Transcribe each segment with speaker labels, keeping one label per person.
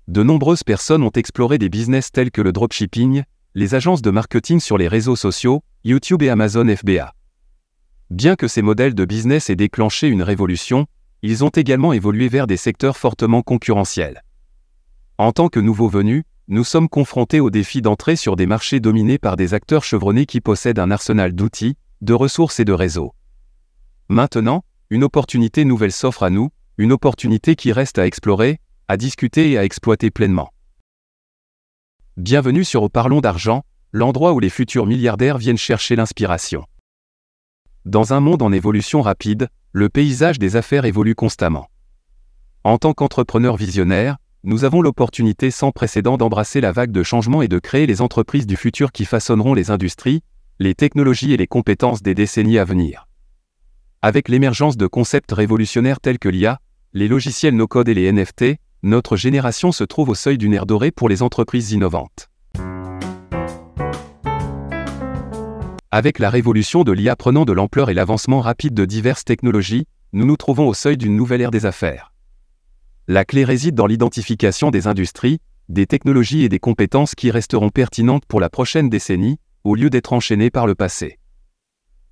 Speaker 1: De nombreuses personnes ont exploré des business tels que le dropshipping, les agences de marketing sur les réseaux sociaux, YouTube et Amazon FBA. Bien que ces modèles de business aient déclenché une révolution, ils ont également évolué vers des secteurs fortement concurrentiels. En tant que nouveaux venus, nous sommes confrontés au défi d'entrer sur des marchés dominés par des acteurs chevronnés qui possèdent un arsenal d'outils, de ressources et de réseaux. Maintenant, une opportunité nouvelle s'offre à nous, une opportunité qui reste à explorer, à discuter et à exploiter pleinement. Bienvenue sur Parlons d'argent, l'endroit où les futurs milliardaires viennent chercher l'inspiration. Dans un monde en évolution rapide, le paysage des affaires évolue constamment. En tant qu'entrepreneurs visionnaires, nous avons l'opportunité sans précédent d'embrasser la vague de changement et de créer les entreprises du futur qui façonneront les industries, les technologies et les compétences des décennies à venir. Avec l'émergence de concepts révolutionnaires tels que l'IA, les logiciels no-code et les NFT, notre génération se trouve au seuil d'une ère dorée pour les entreprises innovantes. Avec la révolution de l'IA prenant de l'ampleur et l'avancement rapide de diverses technologies, nous nous trouvons au seuil d'une nouvelle ère des affaires. La clé réside dans l'identification des industries, des technologies et des compétences qui resteront pertinentes pour la prochaine décennie, au lieu d'être enchaînées par le passé.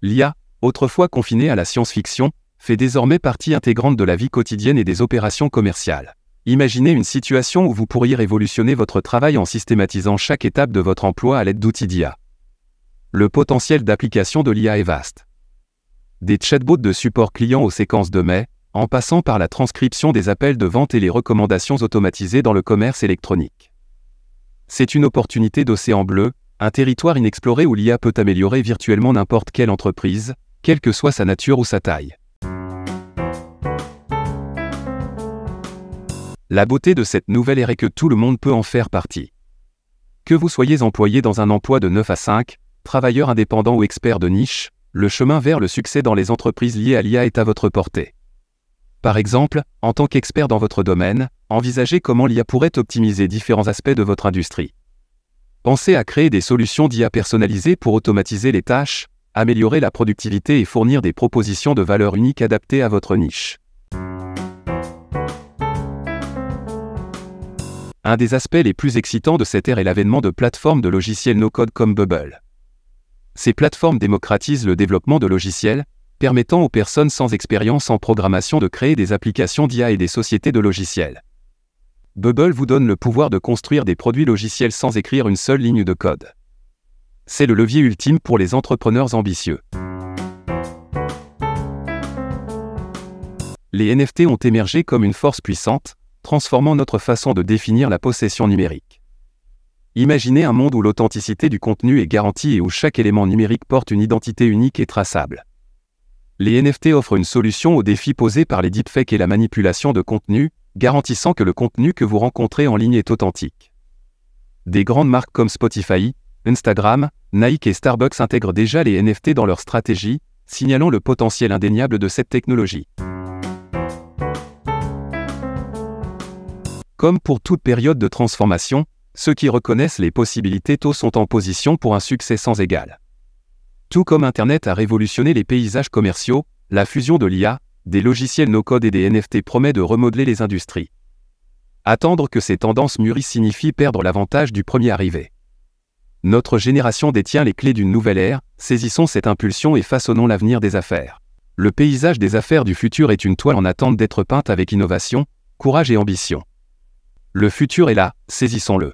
Speaker 1: L'IA, autrefois confinée à la science-fiction, fait désormais partie intégrante de la vie quotidienne et des opérations commerciales. Imaginez une situation où vous pourriez révolutionner votre travail en systématisant chaque étape de votre emploi à l'aide d'outils d'IA. Le potentiel d'application de l'IA est vaste. Des chatbots de support client aux séquences de mails, en passant par la transcription des appels de vente et les recommandations automatisées dans le commerce électronique. C'est une opportunité d'océan bleu, un territoire inexploré où l'IA peut améliorer virtuellement n'importe quelle entreprise, quelle que soit sa nature ou sa taille. La beauté de cette nouvelle ère est que tout le monde peut en faire partie. Que vous soyez employé dans un emploi de 9 à 5, travailleur indépendant ou expert de niche, le chemin vers le succès dans les entreprises liées à l'IA est à votre portée. Par exemple, en tant qu'expert dans votre domaine, envisagez comment l'IA pourrait optimiser différents aspects de votre industrie. Pensez à créer des solutions d'IA personnalisées pour automatiser les tâches, améliorer la productivité et fournir des propositions de valeur uniques adaptées à votre niche. Un des aspects les plus excitants de cette ère est l'avènement de plateformes de logiciels no-code comme Bubble. Ces plateformes démocratisent le développement de logiciels, permettant aux personnes sans expérience en programmation de créer des applications d'IA et des sociétés de logiciels. Bubble vous donne le pouvoir de construire des produits logiciels sans écrire une seule ligne de code. C'est le levier ultime pour les entrepreneurs ambitieux. Les NFT ont émergé comme une force puissante, transformant notre façon de définir la possession numérique. Imaginez un monde où l'authenticité du contenu est garantie et où chaque élément numérique porte une identité unique et traçable. Les NFT offrent une solution aux défis posés par les deepfakes et la manipulation de contenu, garantissant que le contenu que vous rencontrez en ligne est authentique. Des grandes marques comme Spotify, Instagram, Nike et Starbucks intègrent déjà les NFT dans leur stratégie, signalant le potentiel indéniable de cette technologie. Comme pour toute période de transformation, ceux qui reconnaissent les possibilités tôt sont en position pour un succès sans égal. Tout comme Internet a révolutionné les paysages commerciaux, la fusion de l'IA, des logiciels no-code et des NFT promet de remodeler les industries. Attendre que ces tendances mûrissent signifie perdre l'avantage du premier arrivé. Notre génération détient les clés d'une nouvelle ère, saisissons cette impulsion et façonnons l'avenir des affaires. Le paysage des affaires du futur est une toile en attente d'être peinte avec innovation, courage et ambition. Le futur est là, saisissons-le.